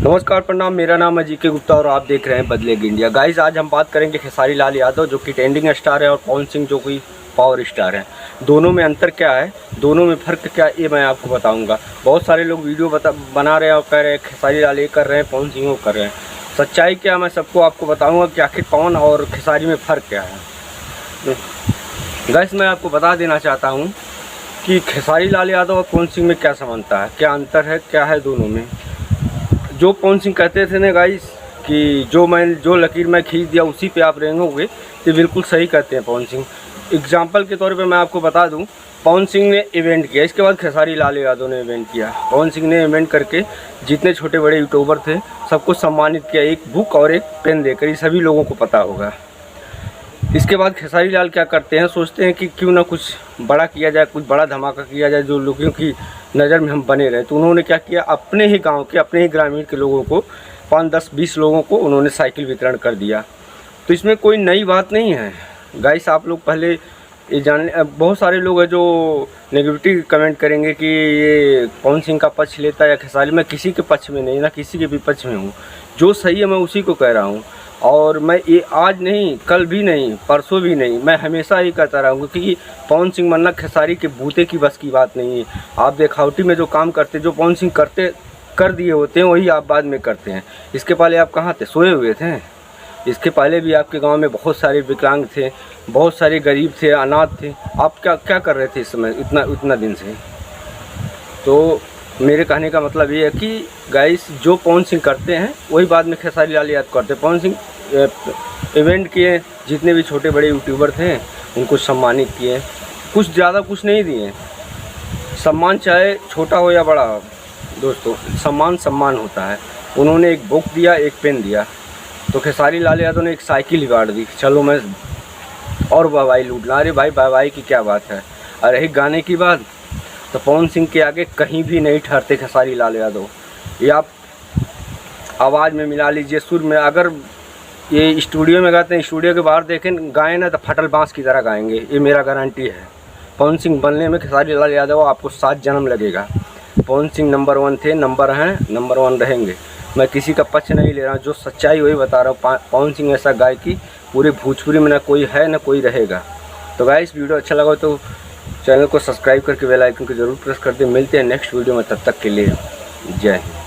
नमस्कार प्रणाम, मेरा नाम है जीके गुप्ता और आप देख रहे हैं बदलेगी इंडिया। गाइस, आज हम बात करेंगे खेसारी लाल यादव जो कि ट्रेंडिंग स्टार है और पवन सिंह जो कि पावर स्टार है। दोनों में अंतर क्या है, दोनों में फ़र्क क्या है, ये मैं आपको बताऊंगा। बहुत सारे लोग वीडियो बना रहे हैं और कह रहे हैं खेसारी लाल ये कर रहे हैं, पवन सिंह वो कर रहे हैं। सच्चाई क्या, मैं सबको आपको बताऊँगा कि आखिर पवन और खेसारी में फ़र्क क्या है। गाइस, मैं आपको बता देना चाहता हूँ कि खेसारी लाल यादव और पवन सिंह में क्या समानता है, क्या अंतर है, क्या है दोनों में। जो पवन सिंह कहते थे ना गाइस कि जो लकीर मैं खींच दिया उसी पे आप रेंगोगे, ये बिल्कुल सही कहते हैं पवन सिंह। एग्जाम्पल के तौर पे मैं आपको बता दूं, पवन सिंह ने इवेंट किया, इसके बाद खेसारी लाल यादव ने इवेंट किया। पवन सिंह ने इवेंट करके जितने छोटे बड़े यूट्यूबर थे सबको सम्मानित किया, एक बुक और एक पेन देकर, ये सभी लोगों को पता होगा। इसके बाद खेसारी लाल क्या करते हैं, सोचते हैं कि क्यों ना कुछ बड़ा किया जाए, कुछ बड़ा धमाका किया जाए जो लोगों की नज़र में हम बने रहे। तो उन्होंने क्या किया, अपने ही गांव के, अपने ही ग्रामीण के लोगों को 5, 10, 20 लोगों को उन्होंने साइकिल वितरण कर दिया। तो इसमें कोई नई बात नहीं है गाइस। आप लोग पहले ये बहुत सारे लोग हैं जो नेगेटिव कमेंट करेंगे कि ये पवन सिंह का पक्ष लेता है या खेसारी। मैं किसी के पक्ष में नहीं, ना किसी के विपक्ष में हूँ। जो सही है मैं उसी को कह रहा हूँ। और मैं ये आज नहीं, कल भी नहीं, परसों भी नहीं, मैं हमेशा ही कहता रहूँगा क्योंकि पवन सिंह बनना खेसारी के बूते की बस की बात नहीं है। आप दिखावटी में जो काम करते, जो पवन सिंह कर दिए होते हैं, वही आप बाद में करते हैं। इसके पहले आप कहाँ थे, सोए हुए थे। इसके पहले भी आपके गांव में बहुत सारे विकलांग थे, बहुत सारे गरीब थे, अनाथ थे। आप क्या कर रहे थे इस समय इतना दिन से। तो मेरे कहने का मतलब ये है कि गाइस, जो पवन सिंह करते हैं वही बाद में खेसारी लाल यादव करते हैं। पवन सिंह इवेंट किए, जितने भी छोटे बड़े यूट्यूबर थे उनको सम्मानित किए, कुछ ज़्यादा कुछ नहीं दिए। सम्मान चाहे छोटा हो या बड़ा हो दोस्तों, सम्मान होता है। उन्होंने एक बुक दिया, एक पेन दिया। तो खेसारी लाल यादव ने एक साइकिल ही बांट दी, चलो मैं और वाहवाही लूटना। अरे भाई, वाहवाही की क्या बात है। अरे ही गाने की बात, तो पवन सिंह के आगे कहीं भी नहीं ठहरते खेसारी लाल यादव। ये आप आवाज़ में मिला लीजिए, सुर में। अगर ये स्टूडियो में गाते हैं, स्टूडियो के बाहर देखें गाएं ना, तो फटल बांस की तरह गाएंगे, ये मेरा गारंटी है। पवन सिंह बनने में खेसारी लाल यादव आपको 7 जन्म लगेगा। पवन सिंह नंबर 1 थे, नंबर हैं, नंबर 1 रहेंगे। मैं किसी का पक्ष नहीं ले रहा हूँ, जो सच्चाई वही बता रहा हूँ। पवन सिंह ऐसा गायकी पूरे भोजपुरी में ना कोई है ना कोई रहेगा। तो गाइस, वीडियो अच्छा लगा तो चैनल को सब्सक्राइब करके बेल आइकन को जरूर प्रेस कर दें। मिलते हैं नेक्स्ट वीडियो में, तब तक के लिए जय हिंद।